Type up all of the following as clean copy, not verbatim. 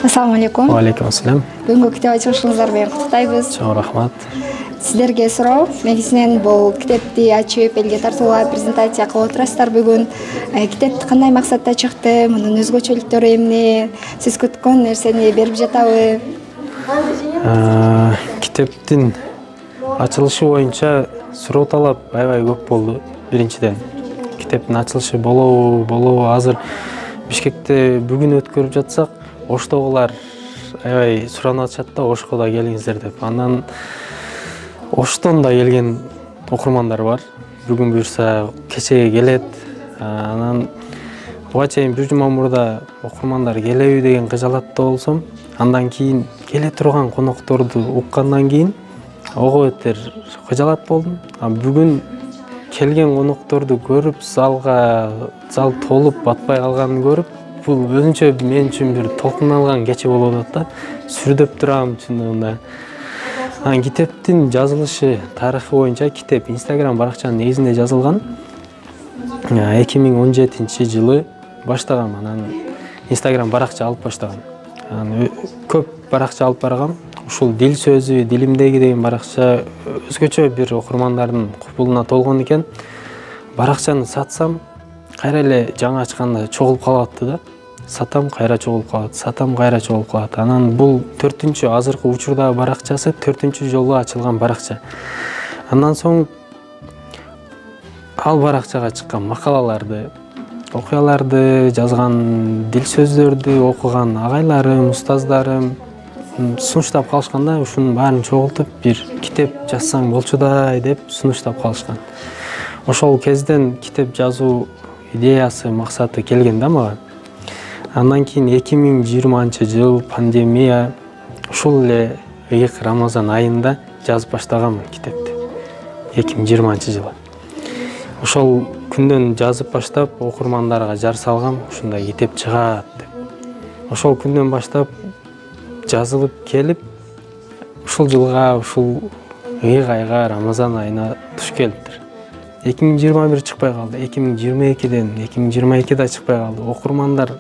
Assalamu алейкум. Алейкум ассалам. Бүгүнкү китеп ачылышыңыздар менен куттуктайбыз. Чоң рахмат. Сиздерге суроо, негизинен бул китепти ачып элге тартууга презентация кылып отурасыздар бүгүн. Китеп кандай максатта чыкты, мунун өзгөчөлүктөрү эмне, сиз күткөн нерсени берип жатабы? Китептин ачылышы боюнча суроо талап аябай көп болду. Биринчиден, китептин ачылышы болобу азыр Бишкекте бүгүн өткөрүп жатсак, Оштогулар аябай суранып атышат да, Ошко да келиңиздер деп. Анан Оштон да келген окурмандар бар. Бүгүн буюрса кечеге келет. Анан буга чейин бир жума мурда окурмандар келеби деген кыжалатта болсом, андан кийин келе турган конокторду уккандан кийин ого бетер кыжалат болдум. Бүгүн келген конокторду көрүп, зал толуп батпай калганын көрүп, бул өзүнчө мен үчүн бир толкуналган кече болуп атат да. Сүрдөп турам чындыгында. Китептин жазылышы тарыхы боюнча китеп Instagram баракчанын негизинде жазылган. 2017-жылы баштагам, анан Instagram баракча алып баштагам. Көп баракча алып баргам. Ушул дил сөзү, дилимдеги деген баракча өзгөчө бир окурмандардын купулуна толгон экен. Баракчаны сатсам, кайра эле жаңы ачканда чогулуп калатты да. Сатам, кайра чогулуп калат, сатам, кайра чогулуп калат. Анан бул 4-чү азыркы учурдагы баракчасы 4-чү жолу ачылган баракча. Андан соң ал баракчага чыккан макалаларды, окуяларды жазган, дил сөздөрдү окуган агайларым, устаздарым сунуштап калышканда, ушунун баарын чогултуп бир китеп жазсаң болчудай деп сунуштап калышкан. Ошол кезден китеп жазуу идеясы, максаты келген да мага. Андан кийин 2020-жыл пандемия, ушул эле ыйык Рамазан айында жазып баштагам китепти. 2020-жылы. Ошол күндөн жазып баштап окурмандарга жар салгам, ушундай китеп чыгат деп. Ошол күндөн баштап жазылып келип, ушул жылга, ушул ыйык айга, Рамазан айына туш келиптир. 2021 чыкпай калды, 2022-да чыкпай калды. Окурмандар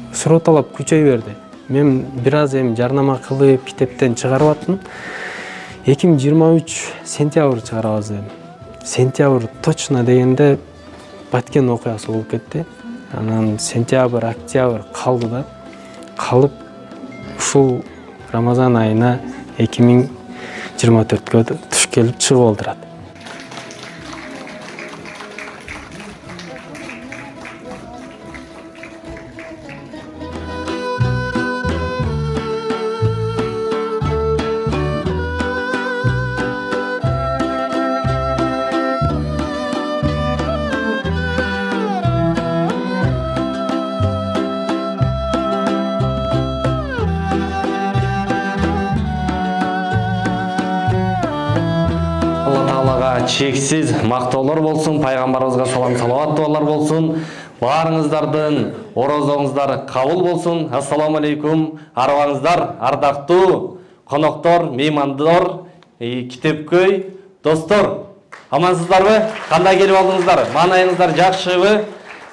суроо талап күчөй берди. Мен бир аз эми жарнама кылып китептен чыгарып аттым. 2023 сентябрь чыгарабыз дедим. Сентябрь точно дегенде Баткен окуясы болуп кетти. Анан сентябрь, октябрь калды да. Калып ушул Рамазан айына 2024-кө туш келип чыгып олдурат. Чексиз мактоолор болсун, пайгамбарыбызга салам салават дуалар болсун. Баарыңыздардын орозоңуздар кабыл болсун. Ассаламу алейкум. Арыбаңыздар, ардактуу коноктор, меймандар, китепкөй достор. Амансыздарбы? Кандай келип алдыңыздар? Маанайыңыздар жакшыбы?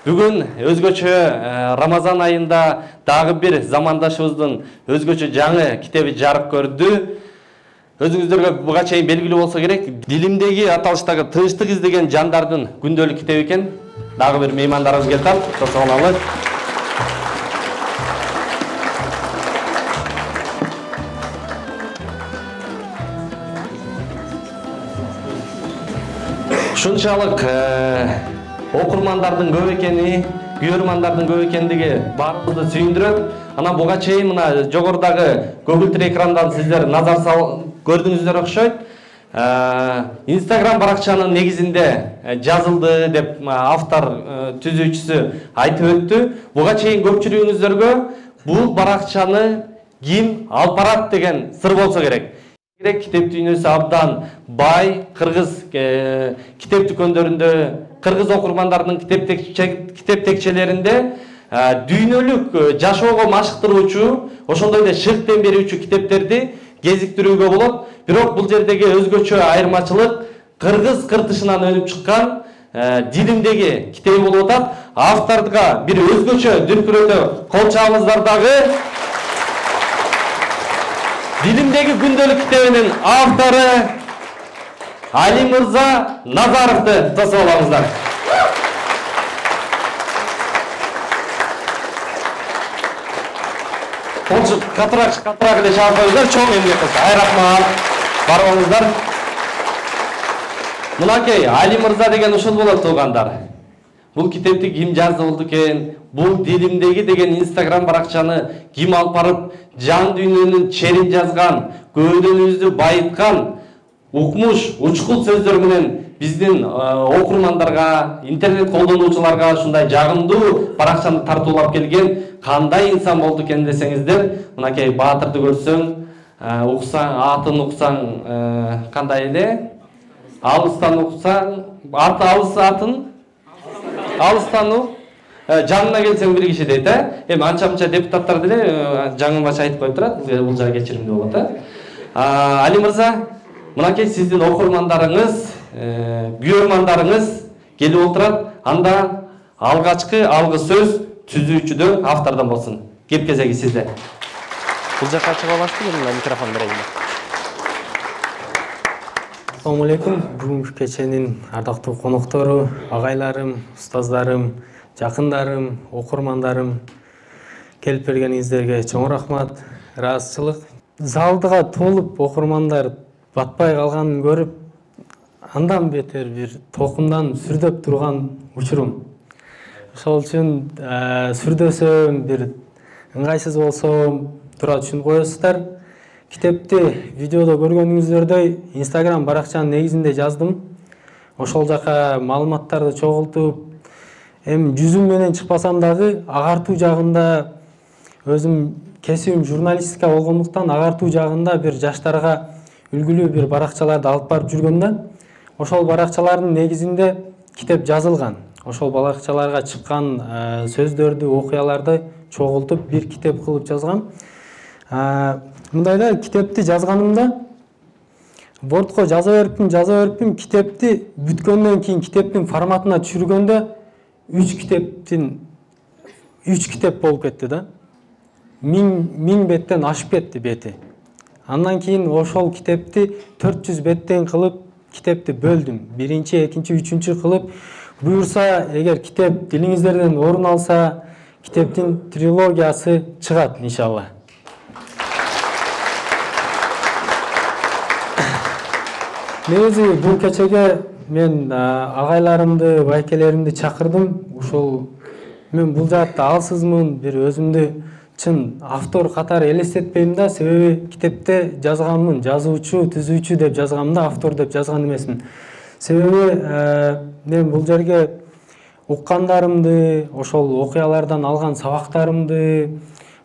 Бүгүн өзгөчө Рамазан айында дагы бир замандашыбыздын өзгөчө жаңы китеби жарык көрдү. Өзүңүздөргө буга чейин белгилүү болсо керек, дилимдеги аталыштагы тынчтык издеген жандардын күндөлүк китеби экен. Дагы бир меймандарыбыз келди. Токтогулалы. Ушунчалык окурмандардын көп экени, күйөрмандардын көп экендиги баарыбызды сүйүндүрөт. Анан буга чейин мына жогорудагы көгүлтүр экрандан сиздер назар көрдүңүздөр окшойт. Instagram баракчанын негизинде жазылды деп автор түзүүчүсү айтып өттү. Буга чейин көпчүлүгүңүздөргө бул баракчаны ким алып барат деген сыр болсо керек. Китеп дүйнөсү абдан бай, кыргыз китеп дүкөндөрүндө, кыргыз окурмандардын китеп текчелеринде дүйнөлүк жашоого машыктыруучу, ошондой эле шыктен берүүчү китептерди кезиктирүүгө болот. Бирок бул жердеги өзгөчө айырмачылык кыргыз кыртышынан өнүп чыккан дилимдеги китеби болуп атат. авторга бир өзгөчө дүркүрөтө кол чабыңыздар дагы. Диlimdeki Күнделік китебинин автору Али Мырза Назаровду тосуп алыңыздар. Болчу катыраак эле чаап коюңуздар, чоң эмгек кылса. Ай рахмат. Барыңыздар. Мынакей Али Мырза деген ушул болот туугандар. Бул китепти ким жазды болду экен? Бул Диlimdeki деген Instagram баракчаны ким алып барып, жан дүйнөнүн черин жазган, көөдөнүбүздү байыткан, укмуш, учкул сөздөр менен биздин окурмандарга, интернет колдонуучуларга ушундай жагымдуу баракчаны тартуулап келген кандай инсан болду экен десеңиздер, мынакей Баатырды көрсөң, уксаң, атын уксаң, кандай эле? Алыстан уксаң, аты алыс атын алыстан жанына келсең бир киши дейт, эми анча-мынча депутаттар деле жаңылмач айтып коюп турат, бул жагы кечиримдүү болот. Али Мырза, мынакей сиздин окурмандарыңыз, күйөрмандарыңыз келип отурат, анда алгачкы алгы сөз түзүүчүдөн автордон болсун. Кеп кезеги сизде. Бул жакка чыга аласызбы? Микрофон берейин. Assalamu alaikum. Бүгүнкү кеченин ардактуу коноктору, агайларым, устаздарым, жакындарым, окурмандарым, келип бергениңиздерге чоң рахмат, ыраазычылык. Залдыга толуп окурмандар батпай калганын көрүп, андан бетер бир толкундан сүрдөп турган учурум. Ошол үчүн сүрдөсөм, бир ыңгайсыз болсом, тура түшүнүп коесуздар. Китепти видеодо көргөнүңүздөрдөй Instagram баракчанын негизинде жаздым. Ошол жака маалыматтарды чогултуп, эми жүзүм менен чыкпасам дагы агартуу жагында өзүм кесибим журналистика болгондуктан агартуу жагында бир жаштарга үлгүлүү бир баракчаларды алып барып жүргөм да. Ошол баракчалардын негизинде китеп жазылган. Ошол баракчаларга чыккан сөздөрдү, окуяларды чогултуп бир китеп кылып жазгам. Мындайда китепти жазганымда бортко жаза бериппин, китепти бүткөндөн кийин китептин форматына түшүргөндө 3 китеп болуп кетти да. 1000 беттен ашып кетти бети. Андан кийин ошол китепти 400 беттен кылып китепти бөлдүм. 1-чи, 2-чи, 3-чү кылып, буюрса, эгер китеп дилиңиздерден орун алса, китептин трилогиясы чыгат иншалла. Негизи бул кечеге мен агайларымды, байкелеримди чакырдым. Ошол мен бул жаатта алсызмын, бир өзүмдү чын автор катары элестетпейм да, себеби китепте жазганмын, жазуучу, түзүүчү деп жазгам да, автор деп жазган эмесмин. Себеби мен бул жерге уккандарымды, ошол окуялардан алган сабактарымды,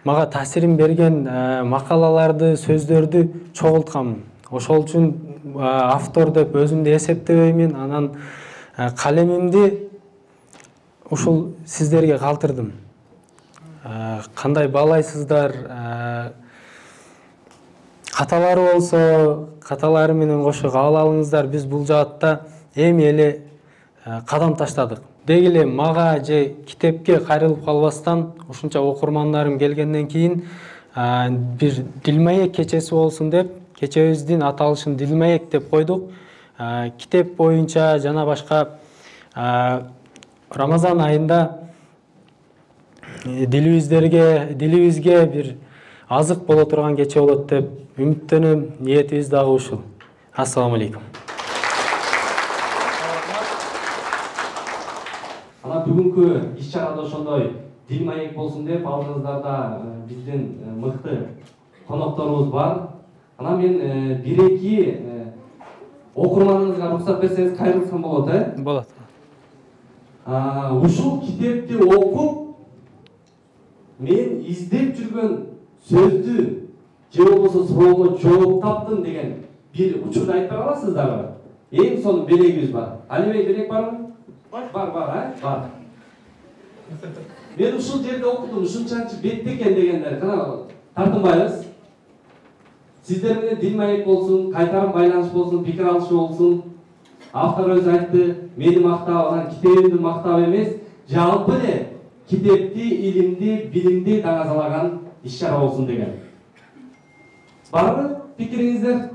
мага таасирин берген макалаларды, сөздөрдү чогултканмын. Ошол үчүн автор деп өзүмдү эсептебеймин, анан калемимди ушул сиздерге калтырдым. Кандай баалайсыздар, каталары болсо, каталары менен кошо кабыл алыңыздар. Биз бул жаатта эми эле кадам таштадык. Деги эле мага же китепке кайрылып калбастан, ушунча окурмандарым келгенден кийин бир Дилмаек кечеси болсун деп, кечебиздин аталышын Дилмаек деп койдук. Китеп боюнча жана башка Рамазан айында дилибизге бир азык боло турган кече болот деп үмүттөнөм. Ниетибиз дагы ушул. Ассаламу алейкум. Ана бүгүнкү иш-чарада ошондой Дилмаек болсун деп алдыңыздарда биздин мыкты конокторубуз бар. Ана мен 1-2 окурманыңызга уруксат берсеңиз кайрылсам болот, Болот. Ушул китепти окуп мен издеп жүргөн сөздү же болбосо суроомо жооп таптым деген бир учурду айтпай каласыздарбы? Эң сонун белегибиз бар. Алибей, белек барбы? Бар. Мен ушул жерде окудум, ушунчанчы бетте экен дегендер, кана тартынбайбыз. Сиздер менен Дилмаек болсун, кайтарым байланыш болсун, пикир алышуу болсун. Автор өзү айтты, мени мактап, анан китебимди мактап эмес, жалпы эле китепти, илимди, билимди даңазалаган иш-чара болсун деген. Барбы пикириңиздер?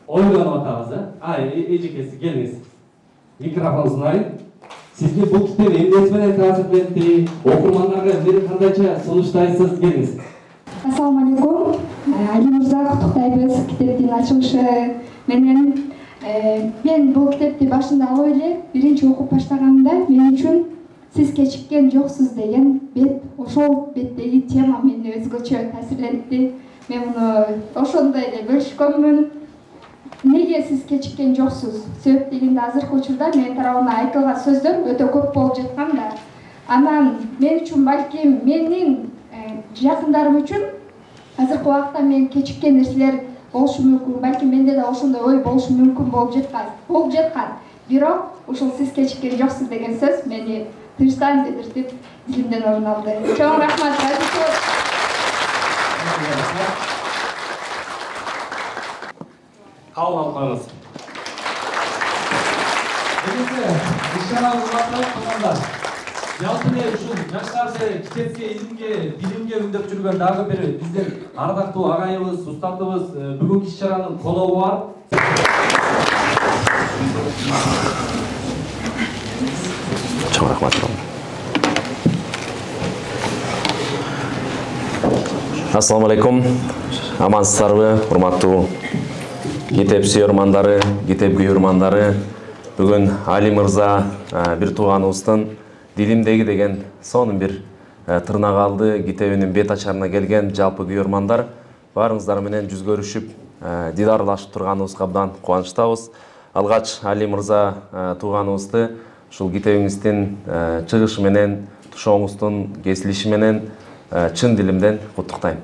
Ойлонуп атабыз, эжекеси келиңиз. Микрофон сунайын. Сизге бул китеп эмнеси менен таасир этти? Окурмандарга эмнени кандайча сунуштайсыз? Келиңиз. Ассаламу алейкум. Али мырза, куттуктайбыз китептин ачылышы менен. Мен бул китепти башында алып эле биринчи окуп баштаганымда мен үчүн сиз кечиккен жоксуз деген бет, ошол беттеги тема мени өзгөчө таасирлентти. Мен муну ошондой эле бөлүшкөнмүн. Неге сиз кечиккен жоксуз? Себеп дегенде азыркы учурда менин тарабымдан айтылган сөздөр өтө көп болуп жаткан да. Анан мен үчүн балким менин жакындарым үчүн азыркы убакта мен кечиккен нерселер болушу мүмкүн. Балким менде да ошондой ой болушу мүмкүн болуп жаткан. Бирок ушул сиз кечиккен жоксуз деген сөз мени тынчтан дедиртип дилимден орун алды. Чоң рахмат. Кабыл алып коюңуз. Жалпы ушул жаштарды китепке, илимге, билимге үндөп жүргөн дагы бир биздин ардактуу агайыбыз, устатыбыз бүгүнкү иш-чаранын коногу бар. Чоң рахмат. Ассаламу алейкум. Амансыздарбы, урматтуу китеп сүйөрмандары, китеп күйөрмандары. Бүгүн Али мырза бир тууганыбыздын Дилимдеги деген сонун бир тырнак алды китебинин бет ачарына келген жалпы күйөрмандар. Барыңыздар менен жүз көрүшүп, дидарлашып турганыбызга абдан кубанычтабыз. Алгач Али мырза тууганыбызды ушул китебиңиздин чыгышы менен, тушооңуздун кесилиши менен чын дилимден куттуктайм.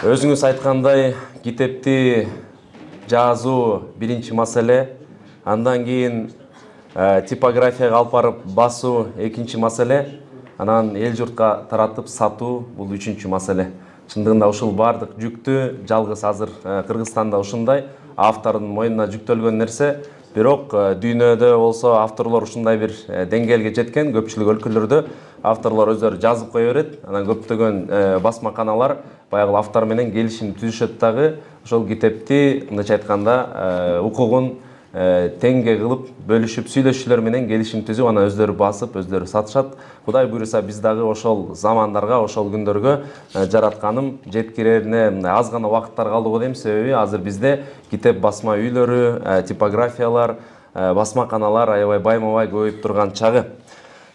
Өзүңүз айткандай, китепти жазуу биринчи маселе, андан кийин типографияга алып барып басуу экинчи маселе, анан эл журтка таратып сатуу бул үчүнчү маселе. Чындыгында ушул бардык жүктү жалгыз азыр Кыргызстанда ушундай автордун мойнуна жүктөлгөн нерсе, бирок дүйнөдө болсо авторлор ушундай бир деңгээлге жеткен, көпчүлүк өлкөлөрдө авторлор өздөрү жазып кое берет, анан көптөгөн басмаканалар баягы автор менен келишим түзүшөт дагы ошол китепти мындайча айтканда укугун теңге кылып бөлүшүп сүйлөшүүлөр менен келишим түзүп анан өздөрү басып, өздөрү сатышат. Кудай буйруса биз дагы ошол замандарга, ошол күндөргө жаратканым жеткирерине аз гана убакыттар калды го дейм. Себеби азыр бизде китеп басма үйлөрү, типографиялар, басмаканалар аябай байма-бай көбөйүп турган чагы.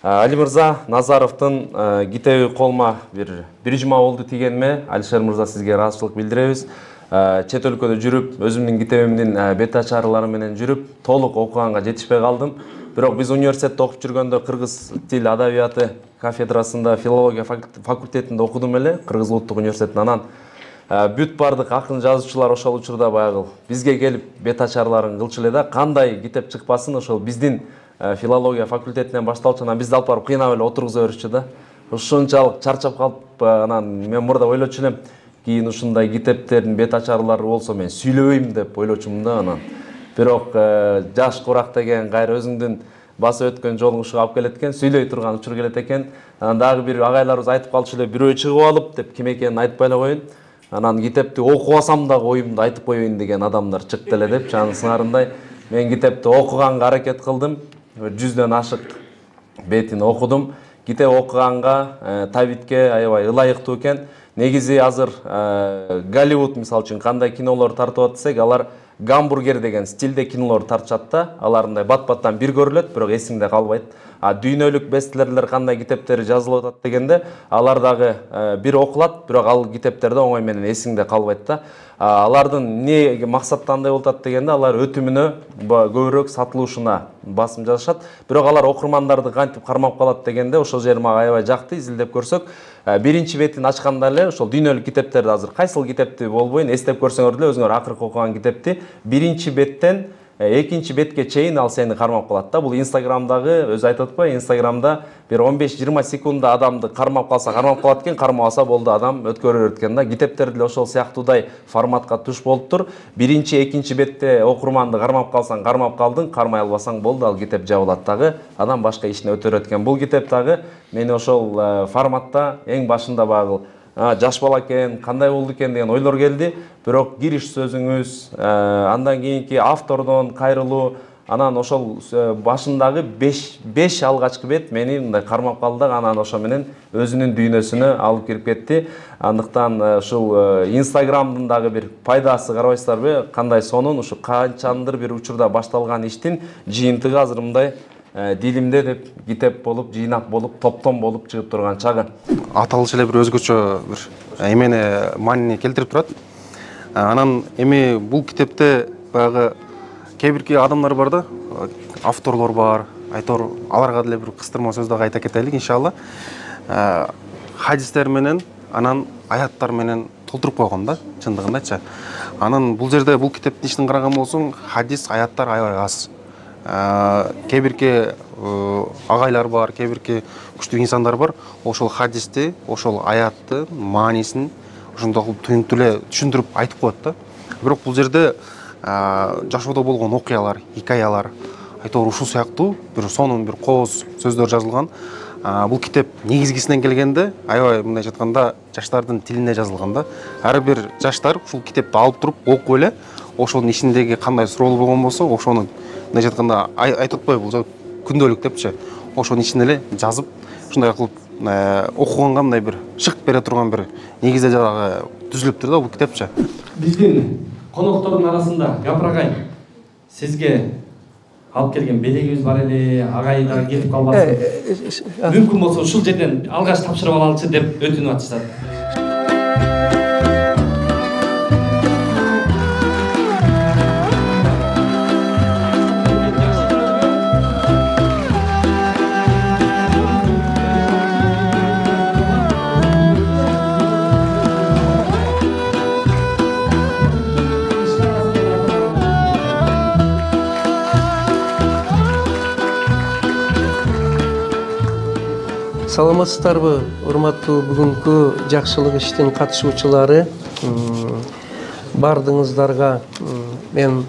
Али мырза Назаровдун китеби колума бир жума болду тигениме. Алишер мырза, сизге ыраазычылык билдиребиз. Чет өлкөдө жүрүп, өзүмдүн китебимдин бет ачарлары менен жүрүп, толук окуганга жетишпей калдым. Бирок биз университетте окуп жүргөндө кыргыз тил адабияты кафедрасында филология факультетинде окудум эле, Кыргыз улуттук университетинде. Анан бүт бардык акын жазуучулар ошол учурда баягы бизге келип бет ачарларын кылчу эле да, кандай китеп чыкпасын ошол биздин филология факультетинен башталчу. Анан бизди алып барып кыйнап эле отургуза беришчү да. Ушунчалык чарчап калып, анан мен мурда ойлочу элем, кийин ушундай китептердин бет ачарлары болсо мен сүйлөбөйм деп ойлочумун да. Анан бирок жаш курак деген кайра өзүңдүн басып өткөн жолуң ушуга алып келет экен, сүйлөй турган учур келет экен. Анан дагы бир агайларыбыз айтып калчу эле, бирөө чыгып алып деп, ким экенин айтпай эле коеюн. Анан китепти окуп алсам дагы оюмду айтып коеюн деген адамдар чыкты эле деп, жанын сыңарындай мен китепти окуганга аракет кылдым. 100дөн ашык бетин окудум. Китеп окуганга табитке аябай ылайыктуу экен. Негизи азыр Голливуд мисалы үчүн кандай кинолор тартып атсак, алар гамбургер деген стилде кинолор тартышат да. Аларындай бат-баттан бир көрүлөт, бирок эсиңде калбайт. Дүйнөлүк бестселлерлер кандай китептери жазылып атат дегенде, алар дагы бир окулат, бирок ал китептерде оңой менен эсиңде калбайт да. Алардын эмне максаттандай болуп атат дегенде, алар өтүмүнө көбүрөөк сатылышына басым жасашат. Бирок алар окурмандарды кантип кармап калат дегенде, ошол жери мага аябай жакты. Изилдеп көрсөк, биринчи бетин ачканда эле ошол дүйнөлүк китептерди азыр кайсыл китепти болбойн эстеп көрсөңөр деле өзүңөр акыркы окуган китепти биринчи беттен экинчи бетке чейин ал сени кармап калат да. Бул Инстаграмдагы өзү айтып атпайбы, Инстаграмда бир 15-20 секундда адамды кармап калса кармап калат экен, кармабаса болду адам өткөрөр экен да. Китептер деле ошол сыяктуудай форматка туш болуптур. Биринчи, экинчи бетте окурманды кармап калсаң кармап калдың, кармай албасаң болду, ал китеп жабылат дагы. Адам башка ишине өтөрөт экен. Бул китеп дагы мени ошол форматта эң башында багыл жаш бала экен, кандай болду экен деген ойлор келди. Бирок кириш сөзүңүз, андан кийинки автордон кайрылуу, анан ошол башындагы 5 алгачкы бет мени мындай кармап калды, анан ошо менен өзүнүн дүйнөсүнө алып кирип кетти. Андыктан ушул Инстаграмдын дагы бир пайдасы карабайсыздарбы? Кандай сонун ушу канчандыр бир учурда башталган иштин жыйынтыгы азыр мындай дилимде деп китеп болуп, жыйнак болуп, топтом болуп чыгып турган чагы. Аталышы эле бир өзгөчө бир эмени маанине келтирип турат. Анан эми бул китепте баягы кээ бирки адамдар бар да, авторлор бар, айтор, аларга деле бир кыстырма сөз дагы айта кетелик иншалла. Хадистер менен, анан аяттар менен толтуруп койгон да, чындыгындачы. Анан бул жерде бул китептин ишин караган болсоң, хадис, аяттар аябай аз. Кээ бирки агайлар бар, кээ бирки күчтүү инсандар бар, ошол хадисти, ошол аятты, маанисин ошондой кылып туюнуктуу эле түшүндүрүп айтып коет да. Бирок бул жерде жашоодо болгон окуялар, хикаялар, айтор ушул сыяктуу бир сонун бир кооз сөздөр жазылган. Бул китеп негизгисинен келгенде, аябай мындай айтканда жаштардын тилине жазылган да. Ар бир жаштар ушул китепти алып туруп окуп эле, ошонун ичиндеги кандай суроолор болгон болсо, ошону мындай айтканда айтып атпайбы, бул күндөлүк депчи. Ошонун ичине эле жазып, ушундай кылып окуганга мындай бир шык бере турган бир негизде жагы түзүлүптүр да бул китепчи. Биздин коноктордун арасында Гапыр агай, сизге алып келген белегибиз бар эле, агай да кетип калбасын. Мүмкүн болсо ушул жерден алгач тапшырып алалычы деп өтүнүп атышат. Саламатсыздарбы, урматтуу бүгүнкү жакшылык иштин катышуучулары. Бардыгыңыздарга мен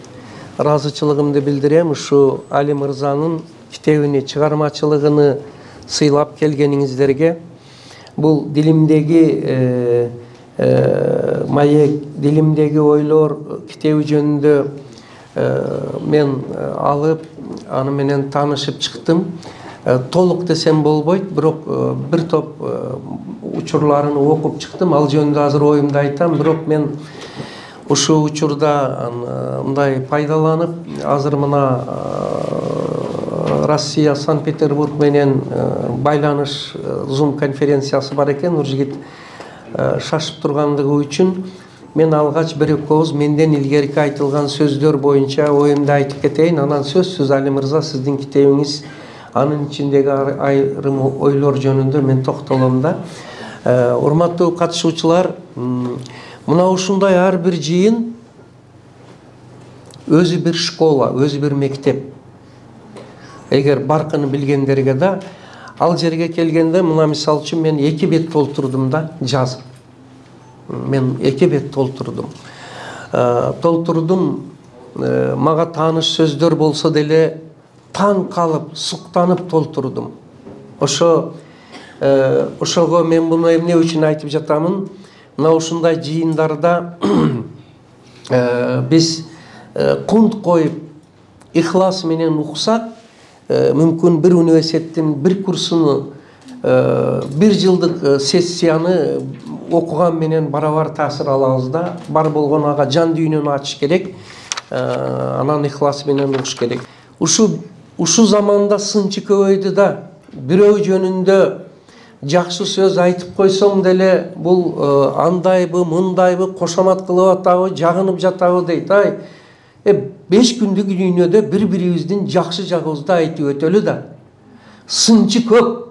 ыраазычылыгымды билдирем. Ушу Али мырзанын китебини, чыгармачылыгыны сыйлап келгениңиздерге. Бул дилимдеги маек, дилимдеги ойлор китеби жөнүндө мен алып, аны менен таанышып чыктым. Толук десем болбойт, бирок бир топ учурларын окуп чыктым. Ал жөнүндө азыр оюмду айтам, бирок мен ушул учурда мындай пайдаланып, азыр мына Россия, Санкт-Петербург менен байланыш Zoom конференциясы бар экен. Уржигит шашып тургандыгы үчүн мен алгач бир экөөбүз менден илгерки айтылган сөздөр боюнча оюмду айтып кетейин. Анан сөзсүз Али мырза, сиздин китебиңиз, анын ичиндеги айрым ойлор жөнүндө мен токтолом да. Урматтуу катышуучулар, мына ушундай ар бир жыйын өзү бир школа, өзү бир мектеп. Эгер баркын билгендерге да, ал жерге келгенде, мына мисалы үчүн мен 2 бет толтурдум да, жазып. Мен 2 бет толтурдум. Мага тааныш сөздөр болсо деле таң калып, суктанып толтурдум. Ошого мен буну эмне үчүн айтып жатамын? Мына ушундай жыйындарда биз кунт коюп, ихлас менен уксак, мүмкүн бир университеттин бир курсуну, 1 жылдык сессияны окуган менен барабар таасир алабыз да. Бар болгон ага жан дүйнөнү ачыш керек, анан ихлас менен укуш керек. Ушу заманда сынчы көбөйдү да. Бирөө жөнүндө жакшы сөз айтып койсоң деле, бул андайбы, мындайбы, кошомат кылып атабы, жагынып жатабы дейт. 5 күндүк дүйнөдө бири-бирибиздин жакшы жагыбызды айтып өтөлү да. Сынчы көп.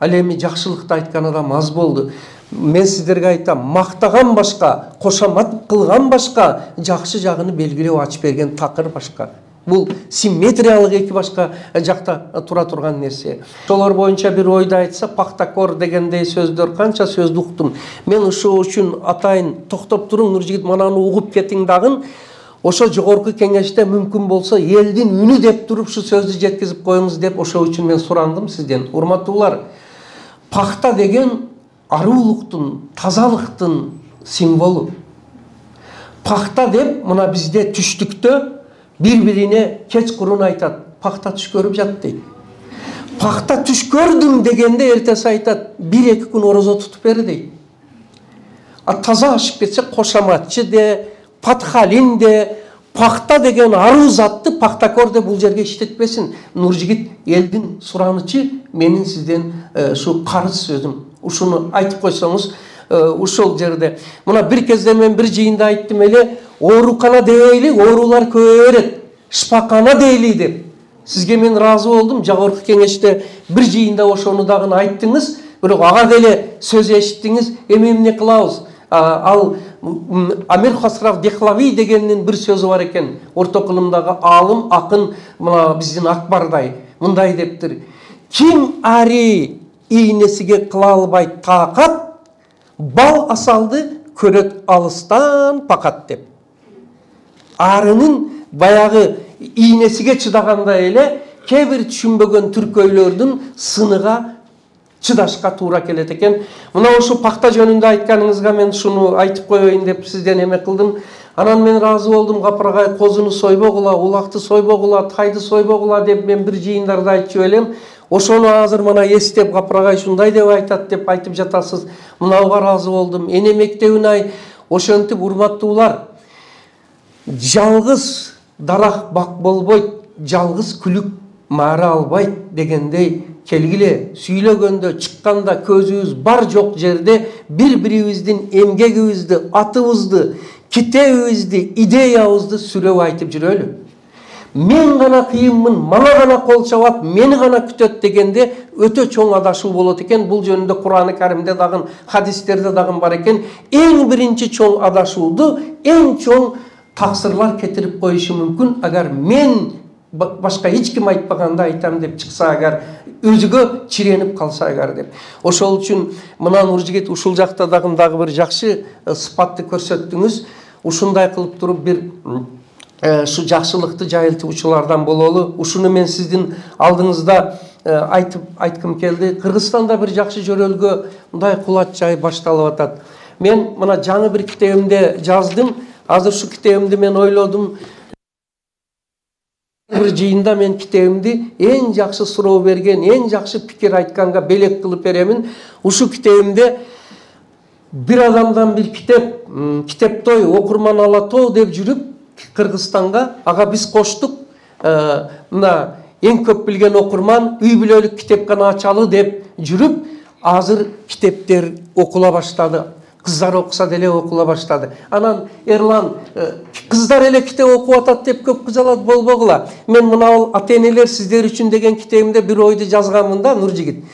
Ал эми жакшылыкты айткан адам аз болду. Мен сиздерге айтам, мактаган башка, кошомат кылган башка, жакшы жагын белгилеп ачып берген такыр башка. Бул симметриялык эки башка жакта тура турган нерсе. Ошолор боюнча бир ойду айтса, пактакор дегендей сөздөр канча сөздү уктум. Мен ушул үчүн атайын токтоп туруң, Нуржигит, мананы угуп кетиң дагы. Ошо жогорку кеңеште мүмкүн болсо элдин үнү деп туруп ушу сөздү жеткизип коюңуз деп ошол үчүн мен сурандым сизден. Урматтуулар, пакта деген аруулуктун, тазалыктын символу. Пакта деп мына бизде түштүктө бири-бирине кечкурун айтат, пакта түш көрүп жат дейт. Пакта түш көрдүм дегенде эртеси айтат, 1-2 күн орозо тутуп бер дейт. Таза ашып кетсе кошаматчы де, патхалин де, пакта деген аруу затты пактакор деп бул жерге иштетпесин. Нуржигит элдин суранычы менин сизден ушу карыз сөзүм. Ушуну айтып койсоңуз ушул жерде. Мына бир кезде мен бир жыйында айттым эле, оорукана дебейли, оорулар көбөйө берет. Шпакана дейли деп. Сизге мен ыраазы болдум. Жогорку кеңеште бир жыйында ошону дагы айттыңыз, бирок ага деле сөз эшиттиңиз. Эми эмне кылабыз? Ал Амир Хосров Дехлави дегеннин бир сөзү бар экен. Орто кылымдагы алым, акын, мына биздин Акбардай мындай дептир. Ким ари ийнесиге кыла албай таакат, бал асалды көрөт алыстан пакат деп. Арынын баягы ийнесиге чыдагандай эле кээ бир түшүнбөгөн түркөйлөрдүн сыныга чыдашка туура келет экен. Мына ушу пакта жөнүндө айтканыңызга мен шуну айтып коеюн деп сизден эме кылдым. Анан мен ыраазы болдум. Капыргай козуну сойбогула, улакты сойбогула, тайды сойбогула деп мен бир жыйындарда айтчу элем. Ошону азыр мына эстеп Капыргай ушундай деп айтат деп айтып жатасыз. Мынауга ыраазы болдум. Эне мектебин ай ошентип урматтуулар. Жалгыз дарак бак болбойт, жалгыз күлүк маара албайт дегендей келгиле сүйлөгөндө чыкканда көзүбүз бар жок жерде бири-бирибиздин эмгегибизди, атыбызды, китебибизди, идеябызды сүрөп айтып жүрөлү. Мен гана кыйынмын, мага гана кол чабат, мени гана күтөт дегенде өтө чоң адашуу болот экен. Бул жөнүндө Кур'ан-ы Каримде дагы, хадистерде дагы бар экен. Эң биринчи чоң адашууду, эң чоң таксырлар кетирип коюшу мүмкүн. Агар мен башка эч ким айтпаганда айтам деп чыкса, агар өзүгө чиренип калса агар деп. Ошол үчүн мына Нуржигит ушул жакта дагы бир жакшы сыпатты көрсөттүңүз. Ушундай кылып туруп бир шу жакшылыкты жайылтуучулардан бололу. Ушуну мен сиздин алдыңызда айткым келди. Кыргызстанда бир жакшы жөрөлгө мындай кулат жай башталып атат. Мен мына жаңы бир китебимде жаздым. Азыр шу китебимди мен ойлодум. Бир жыйында мен китебимди эң жакшы суроо берген, эң жакшы пикир айтканга белек кылып беремин. Ушу китебимде бир адамдан бир китептой окурман алатоо деп жүрүп Кыргызстанга, ага биз коштук. Мына эң көп билген окурман үй бүлөлүк китепкана ачалы деп жүрүп, азыр китептер окула баштады. Кыздар окуса деле окула баштады. Анан Эрлан кыздар эле китеп окуп атат деп көп кыз алат болбогула. Мен мына ата-энелер сиздер үчүн деген китебимде бир ойду жазганмын да, Нуржигит.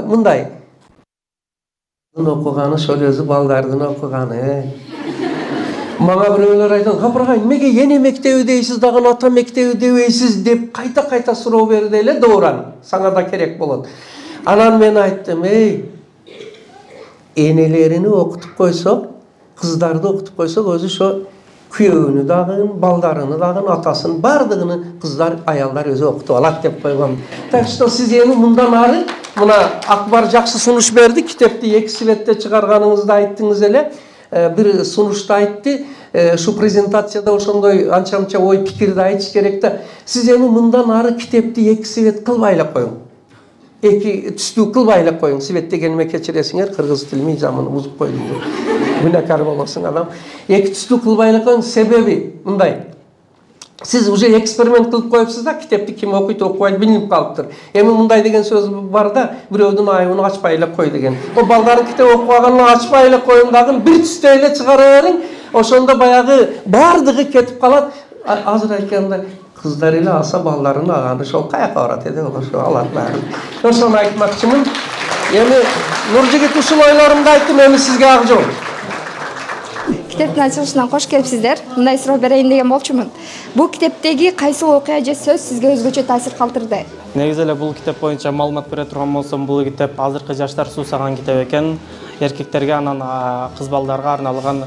Мындай. Окуганы ошол өзү балдардын окуганы. Мага бирөөлөр айткан, "Капыргай, эмнеге эне мектеби дейсиз, дагы ата мектеби дебейсиз?" деп кайта суроо берди эле дооран. Сага да керек болот. Анан мен айттым, энелерини окутуп койсок, кыздарды окутуп койсок, өзү ошо күйөөнү дагы, балдарыны дагы, атасын бардыгын кыздар, аялдар өзү окутуп алат деп койгом. Так что сиз эми мындан ары мына Акбар жакшы сунуш берди, китепти 2 светте чыгарганыңызды айттыңыз эле. Бир сунушта айтты. Шу презентацияда ошондой анча-мынча ой пикирди айтыш керек да. Сиз эми мындан ары китепти 2 свет кылбай эле коюң. 2 түстүү кылбай эле коюң. Свет дегениме кечиресиңер, кыргыз тил мыйзамын бузуп койдум. Күнәкар болосуң адам. 2 түстүү кылбай эле коюң. Себеби мындай. Сиз уже эксперимент кылып коюпсуз да, китепти ким окуйт, окубайт билинип калыптыр. Эми мындай деген сөз бар да, бирөөдүн айыбын ачпай эле кой деген. О балдарын китеп окуганын ачпай эле коюң дагы, бир түстө эле чыгара бериң. Ошондо баягы бардыгы кетип калат. Азыр айтканда кыздар эле алса балдарын аганы ошол каяка барат эди, ошо алат баары. Ошону айтмакчымын. Эми Нуржигит ушул ойлорумду айттым, эми сизге ак жол. китептин ачылышына кош келипсиздер. Мындай суроо берейин деген болчумун. Бул китептеги кайсы окуя же сөз сизге өзгөчө таасир калтырды? Негизи эле бул китеп боюнча маалымат бере турган болсом, бул китеп азыркы жаштар суусаган китеп экен. Эркектерге анан кыз балдарга арналган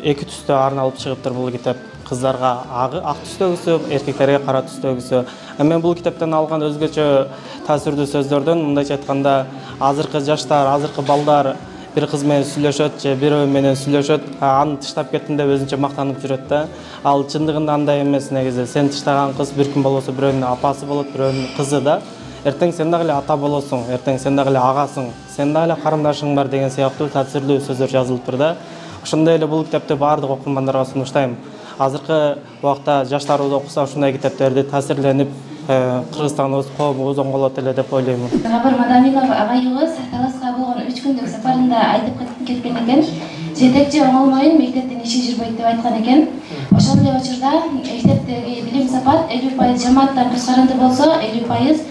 эки түстө арналып чыгыптыр бул китеп. Кыздарга ак түстөгүсү, эркектерге кара түстөгүсү. Мен бул китептен алган өзгөчө таасирдүү сөздөрдөн мындайча айтканда, азыркы жаштар, азыркы балдар бир кыз менен сүйлөшөт же бирөө менен сүйлөшөт, аны тыштап кеттим деп өзүнчө мактанып жүрөт да. Ал чындыгында андай эмес негизи. Сен тыштаган кыз бир күн болбосо бирөөнүн апасы болот, бирөөнүн кызы да. Эртең сен дагы эле ата болосуң, эртең сен дагы эле агасың, сен дагы эле карындашың бар деген сыяктуу таасирдүү сөздөр жазылыптыр да. Ошондой эле бул китепти баардык окурмандарга сунуштайм. Азыркы убакта жаштарыбыз окуса ушундай китептерди таасирленип, Кыргызстаныбыз, коомубуз оңголот эле деп ойлоймун. Габар Мадамилов агайыбыз Таласка болгон 3 күндүк сапарында айтып кеткен экен. Жетекчи оңолмойун, мектептен иши жүрбөйт деп айткан экен. Ошол эле учурда мектептеги билим сапат 50% жамааттан көз каранды болсо, 50%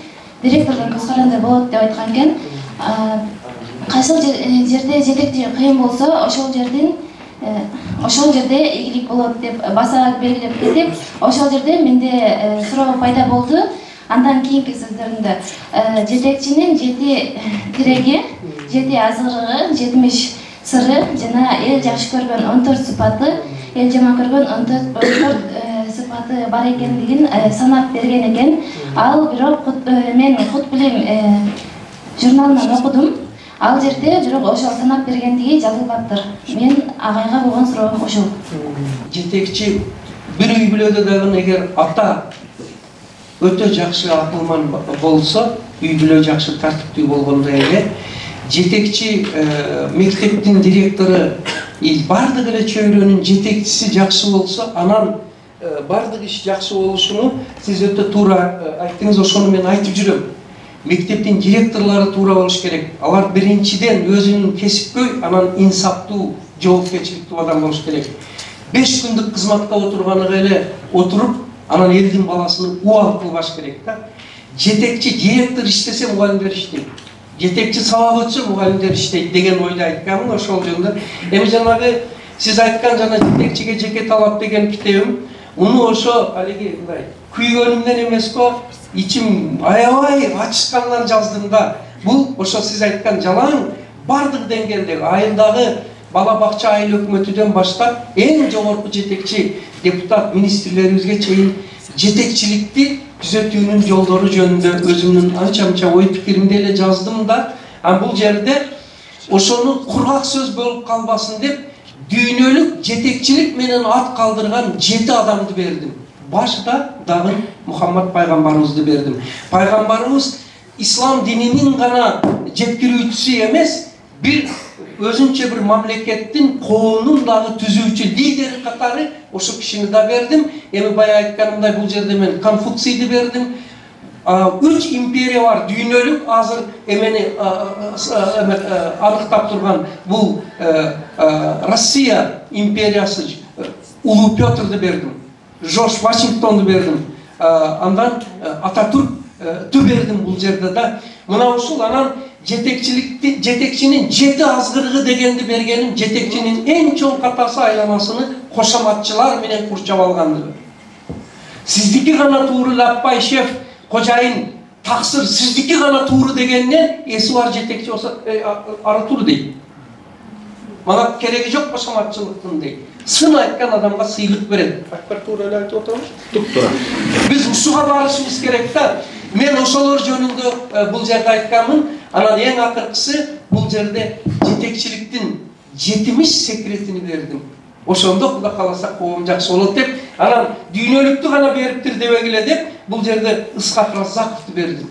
директордун көз каранды болот деп айткан экен. Кайсыл жерде жетекчи кыйын болсо, ошол жерде ийгилик болот деп баса белгилеп кетип, ошол жерде менде суроо пайда болду. Андан кийинки сөздөрүндө жетекчинин 7 тиреги, 7 азгырыгы, 70 сыры жана эл жакшы көргөн 14 сыпаты, эл жаман көргөн 14 сыпаты бар экендигин санап берген экен. Ал бирок мен Кут билим журналынан окудум. Ал жерде бирок ошол санап бергендиги жазылбаптыр. Мен агайга болгон суроом ошол. Жетекчи бир үй бүлөдө дагы эгер ата өтө жакшы акылман болсо, үй бүлө жакшы тартиптүү болгондой эле жетекчи мектептин директору бардык эле чөйрөнүн жетекчиси жакшы болсо, анан бардык иш жакшы болушуну сиз өтө туура айттыңыз. Ошону мен айтып жүрөм. Мектептин директорлору туура болуш керек. Алар биринчиден өзүнүн кесипкөй, анан инсаптуу, жоопкерчиликтүү адам болуш керек. 5 күндүк кызматта отурганыга эле отуруп, анан элдин баласын убал кылбаш керек да. Жетекчи директор иштесе мугалимдер иштейт. Жетекчи сабак өтсө мугалимдер иштейт деген ойду айтканмын. Ошол жөнүндө эми жанагы сиз айткан жана жетекчиге жеке талап деген китебим, уну ошо алиги мындай күйгөнүмдөн эмес го, ичим аябай ачышкандан жаздым да. Бул ошо сиз айткан жалаң бардык деңгээлде айылдагы бала бакча айыл өкмөтүдөн баштап эң жогорку жетекчи депутат министрлерибизге чейин жетекчиликти түзөтүүнүн жолдору жөнүндө өзүмдүн анча ой пикиримди эле жаздым да. Бул жерде ошону кургак сөз болуп калбасын деп дүйнөлүк жетекчилик менен ат калдырган 7 адамды бердим. Башта дагы Мухаммад пайгамбарыбызды бердим. Пайгамбарыбыз ислам дининин гана жеткирүүчүсү эмес, бир өзүнчө бир мамлекеттин, коомдун дагы түзүүчү лидери катары ошо кишини да бердим. Эми бая айтканымдай бул жерде мен Конфуцийди бердим. 3 империя бар дүйнөлүк, азыр эмени аныктап турган бул Россия империясы, Улуу Пётрду бердим. Жорж Вашингтонду бердим. Андан Ататүрктү бердим бул жерде да. Мына ушул анан жетекчинин 7 азгырыгы дегенди бергеним, жетекчинин эң чоң катасы айланасыны кошоматчылар менен курчап алгандыгы. Сиздики гана тууру Лаппай шеф, кожайын, таксыр сиздики гана тууру дегеннен эси бар жетекчи болсо ары тур дейт. Мана кереги жок кошоматчылыктын дейт. Сын айткан адамга сыйлык берет. Акбар туура эле айтып отурбуз? Туура. Биз ушуга барышыбыз керек да. Мен ошолор жөнүндө бул жерде айтканмын. Анан эң акыркысы бул жерде жетекчиликтин 70 секретини бердим. Ошондо Кудай кааласа коом жакшы болот деп, анан дүйнөлүктү гана бериптир дебегиле деп, бул жерде Ысқақ Раззаковду бердим.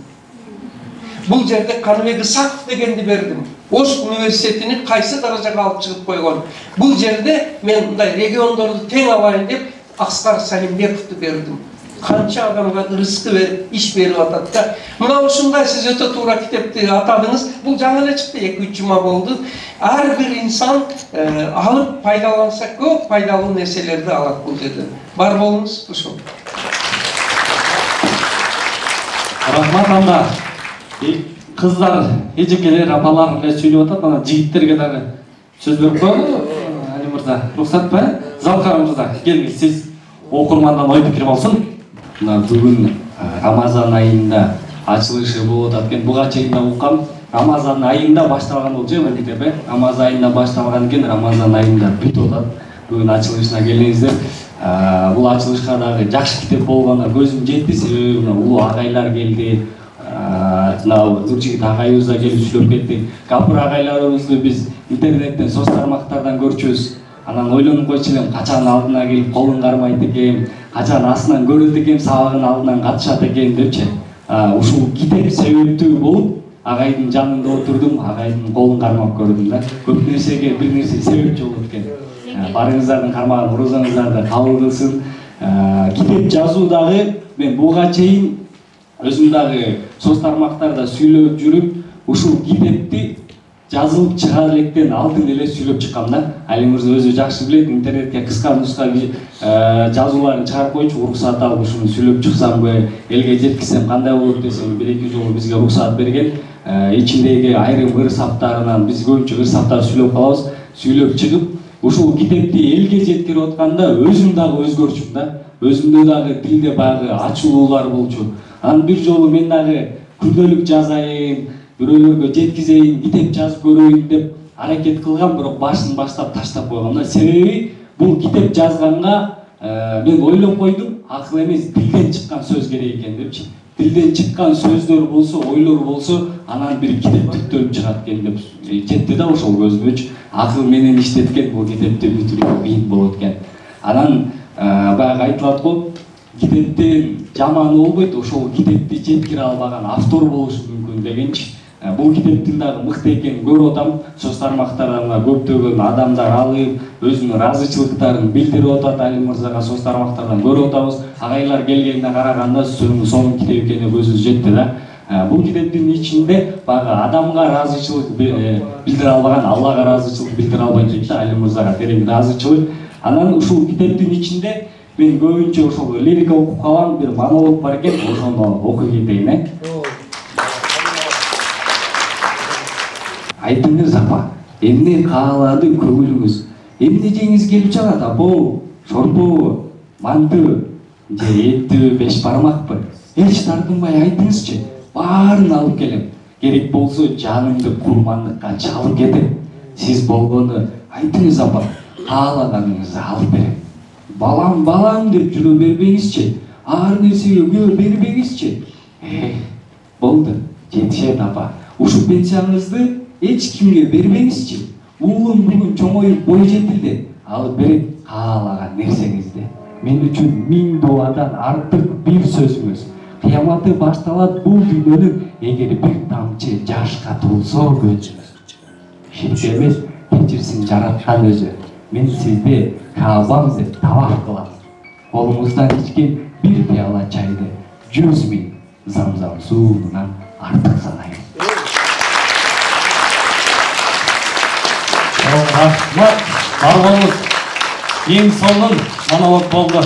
Бул жерде Каныбек Исаков дегенди бердим. Ош университетини кайсы даражага алып чыгып койгон. Бул жерде мен мындай региондорду тең алайын деп Аскар Салимбековду бердим. Канча адамга ырыскы берип, иш берип атат да. Мына ушундай сиз өтө туура китепти атадыңыз. Бул жаңы эле чыкты, 2-3 жума болду. Ар бир инсан алып пайдаланса көп пайдалуу нерселерди алат бул жерде. Бар болуңуз ушул. Рахмат анда. Кыздар, эжекелер, апалар эле сүйлөп атат, анан жигиттерге дагы сөз берип коелу. Али мырза, рұқсат па? Залқар мырза, келіңіз, сіз оқырмандан ой пікір болсын. Бүгін Рамазан айында açılışı болып жатқан. Бұға чейін оқығам. Рамазан айында башталған ол жер мектебі. Рамазан айында башталған екен, Рамазан айында бүтіп жатады. Бүгін açılışына келдіңіздер. Бұл açılышқа дағы жақсы кітап болғанда көзім жетті, себебі ұлы ағайлар келді. Нұржігіт ағайымыз да келіп сөйлеп кетті. Капыр ағайларымызды біз интернеттен, соцтармақтардан көрчүбүз. Анан ойлонуп койчу, качан алдына келип колун кармайт экен, качан астынан көрөт экен, сабагын алдынан катышат экен депчи. Ушул китеп себептүү болуп, агайдын жанында отурдум, агайдын колун кармап көрдүм да. Көп нерсеге бир нерсе себепчи болот экен. Барыңыздардын кармаган орозоңуздарды кабыл кылсын. Китеп жазуу дагы мен буга чейин өзүм дагы соц тармактарда сүйлөп жүрүп, ушул китепти жазылып чыга электен алдын эле сүйлөп чыккам да. Али мырза өзү жакшы билет, интернетке кыска нуска жазууларын чыгарып койчу, уруксат алып ушуну сүйлөп чыксамбы, элге жеткизсем кандай болот десем, бир-эки жолу бизге уруксат берген. Ичиндеги айрым ыр саптарынан биз көбүнчө ыр саптар сүйлөп калабыз, сүйлөп чыгып, ушул китепти элге жеткирип атканда өзүм дагы өзгөрчүм да. Өзүмдө дагы тилде баягы ачуулар болчу. Анан бир жолу мен дагы күндөлүк жазайын, бирөөлөргө жеткизейин, китеп жазып көрөйүн деп аракет кылгам, бирок башын баштап таштап койгом да. Себеби бул китеп жазганга мен ойлоп койдум, акыл эмес, дилден чыккан сөз керек экен депчи. Дилден чыккан сөздөр болсо, ойлор болсо, анан бир китеп түптөлүп чыгат экен деп жетти да ошол көзбөч. Акыл менен иштеткен бул китепти бүтүрүү кыйын болот экен. Анан баягы айтылат го, китептен жаман болбойт, ошол китепти жеткире албаган автор болушу мүмкүн дегенчи. Бул китептин дагы мыкты экенин көрүп атам. Соц тармактарына көптөгөн адамдар алып, өзүнүн ыраазычылыктарын билдирип атат. Али мырзага соц тармактардан көрүп атабыз. Агайлар келгенине караганда сонун китеп экенине көзүбүз жетти да. Бул китептин ичинде баягы адамга ыраазычылык билдире албаган, Аллага ыраазычылык билдире албайт дейт да. Али мырзага терең ыраазычылык. Анан ушул китептин ичинде мен көбүнчө ошол лирика окуп калган бир монолог бар экен, ошону окуй кетейин. Айтыңыз апа, эмне каалады көңүлүңүз? Эмне жеңиз келип чыгат апа? Шорпу, манты, же эттүү, беш бармакпы? Эч тартынбай айтыңызчы. Баарын алып келем. Керек болсо жанымды курмандыкка чалып кетем. Сиз болгону айтыңыз апа, каалаганыңызды алып берем. Балам, балам деп жүрө бербеңизчи. Ар нерсеге күбө бербеңизчи. Болду, жетишет апа. Ушул пенсияңызды эч кимге бербеңизчи. Уулум бүгүн чоңоюп бой жетилди. Алып берем каалаган нерсеңизди. Мен үчүн 1000 дуадан артык бир сөзүңүз. Кыяматы башталат бул дүйнөнүн эгер бир тамчы жаш катылса көзүңүз. Хич эмес, кечирсин жараткан өзү. Мен сизди Каабам деп таваф кылам. Колуңуздан ичкен бир пияла чайды 100 000 замзам суунан артык санайм. Рахмат, бар болуңуз. Ең сонун монолог болду.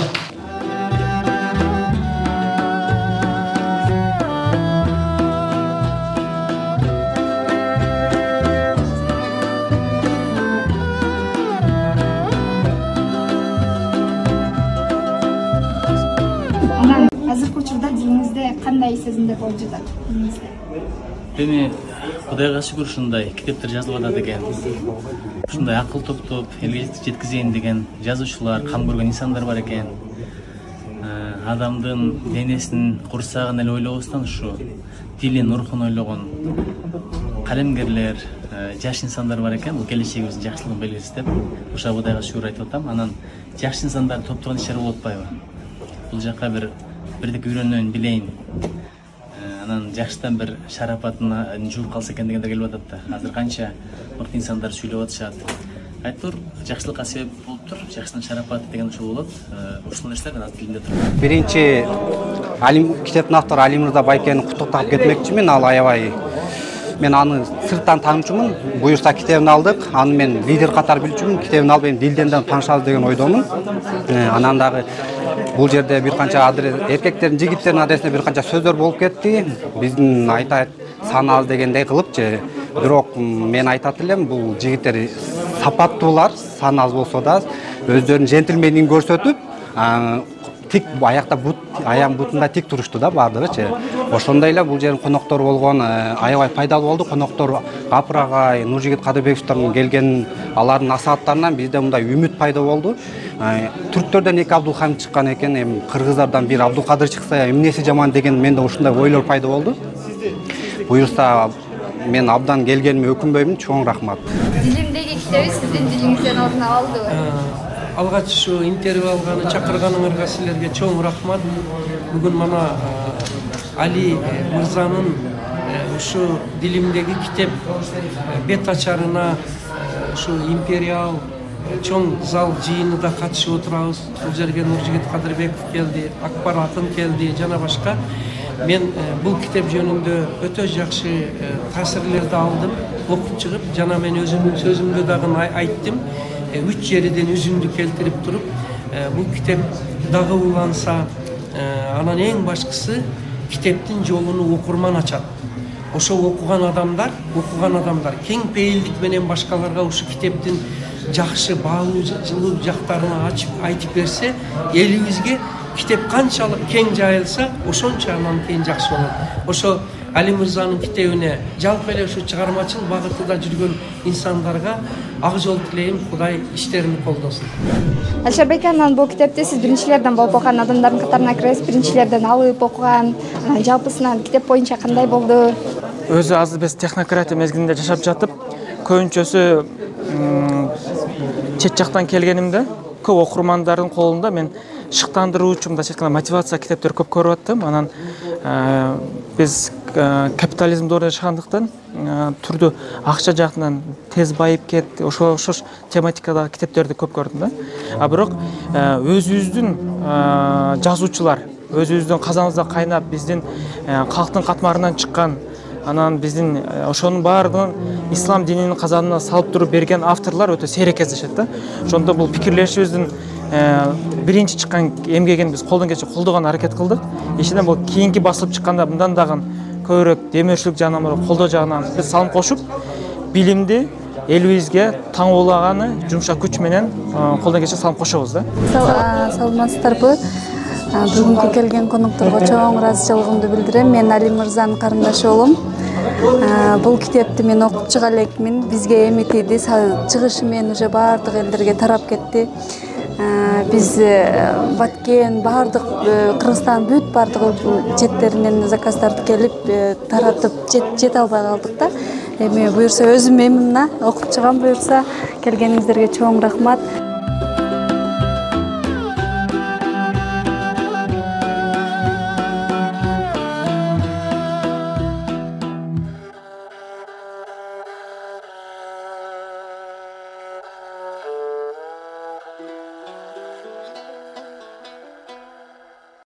Азыркы учурда дилиңизде кандай сезимдер болуп жатат? Эми Кудайга шүгүр ушундай китептер жазылып атат экен. Ушундай акыл топтоп элге жеткизейин деген жазуучулар, кам көргөн инсандар бар экен. Адамдын денесин, курсагын эле ойлобостон ушу дилин, рухун ойлогон калемгерлер, жаш инсандар бар экен. Бул келечегибиздин жакшылыгын белгиси деп ошо Кудайга шүгүр айтып атам. Анан жакшы инсандарды топтогон ишер болуп атпайбы? Бул жака бирдик үйрөнөйүн, билейин. Анан жакшытан бир шарапатына жууп калса экен дегендер келип атат да. Азыр канча мыкты инсандар сүйлөп атышат. Айтор жакшылыкка себеп болуптур, жакшынын шарапаты деген ушул болот. Ушул нерселер аз тилинде турат. Биринчи китептин автору Али Мырза Байкени куттуктап кетмекчимин. Ал аябай мен аны сырттан таанычумун. Буюрса китебин алдык. Аны мен лидер катары билчүмүн. Китебин алып дилден да таанышабыз деген ойдомун. Анан дагы бул жерде бир канча эркектердин, жигиттердин адресине бир канча сөздөр болуп кетти. Биздин айтат санабыз дегендей кылыпчы. Бирок мен айтат элем, бул жигиттер сапаттуулар, саны аз болсо да өздөрүнүн жентилмендигин көрсөтүп, тик аякта аян бутунда тик турушту да баардыгычы. Ошондой эле бул жердин коноктор болгон аябай пайдалуу болду. Коноктор Гапыр агай, Нуржигит Кадырбековдордун келген, алардын насааттарынан бизде мындай үмүт пайда болду. Түрктөрдөн 2 Абдулхамид чыккан экен, эми кыргыздардан бир Абдулкадыр чыкса эмнеси жаман деген менде ушундай ойлор пайда болду. Буюрса мен абдан келгениме өкүнбөймүн. Чоң рахмат. Дилимдеги китеби сиздин дилиңизден орун алдыбы? Алгач ушу интервью алганы, чакырганыңарга силерге чоң рахмат. Бүгүн мана Али мырзанын ушу дилимдеги китеп бет ачарына ушу империал чоң зал жыйынында катышып отурабыз. Бул жерге Нуржигит Кадырбеков келди, Акбар Акын келди, жана башка. Мен бул китеп жөнүндө өтө жакшы таасирлерди алдым, окуп чыгып, жана мен өзүмдүн сөзүмдө дагы айттым. 3 жерден үзүндү келтирип туруп, бул китеп дагы уланса, анан эң башкысы китептин жолуну окурман ачат. Ошо окуган адамдар кең пейилдик менен башкаларга ушу китептин жакшы, баалуу, жылуу жактарын айтып берсе, элибизге китеп канчалык кең жайылса, ошончо анан кийин жакшы болот. Ошо Али мырзанын китебине, жалпы эле ушу чыгармачыл багытында жүргөн инсандарга ак жол тилейм, Кудай иштерин колдосун. Алишербек, анан бул китепти сиз биринчилерден болуп окуган адамдардын катарына киресиз, биринчилерден алып окуган, жалпысынан китеп боюнча кандай болду? Өзү азыр биз технократия мезгилинде жашап жатып, көбүнчөсү чет жактан келгенимде, көп окурмандардын колунда мен шыктандыруучу, мындайча айтканда мотивация китептер көп көрүп аттым. Анан биз капитализм доорунда жашагандыктан түрдүү акча жактынан тез байып кетти. Ошо тематикадагы китептерди көп көрдүм да. А бирок өзүбүздүн жазуучулар, өзүбүздүн казаныбызда кайнап, биздин калктын катмарынан чыккан, анан биздин ошонун баардыгын ислам дининин казанына салып туруп берген авторлор өтө сейрек кездешет да. Ошондо бул пикирлешибиздин биринчи чыккан эмгегин биз колдон келишинче колдогон аракет кылдык. Ишинен бул кийинки басылып чыкканда мындан дагы көбүрөөк демөөрчүлүк жагынан, колдоо жагынан биз салым кошуп, билимди элибизге таңуулаганы жумшак күч менен колдон келишинче салым кошобуз да. Саламатсыздарбы? Бүгүнкү келген конокторго чоң ыраазычылыгымды билдирем. Мен Али мырзанын карындаш оолум. Бул китепти мен окуп чыга элекмин. Бизге эми тийди, чыгышы менен уже баардык элдерге тарап кетти. Биз Баткен, баардык Кыргызстан бүт баардык четтеринен заказдарды келип таратып жете албай калдык да. Эми буюрса өзүм эми мына окуп чыгам, буюрса келгениңиздерге чоң рахмат.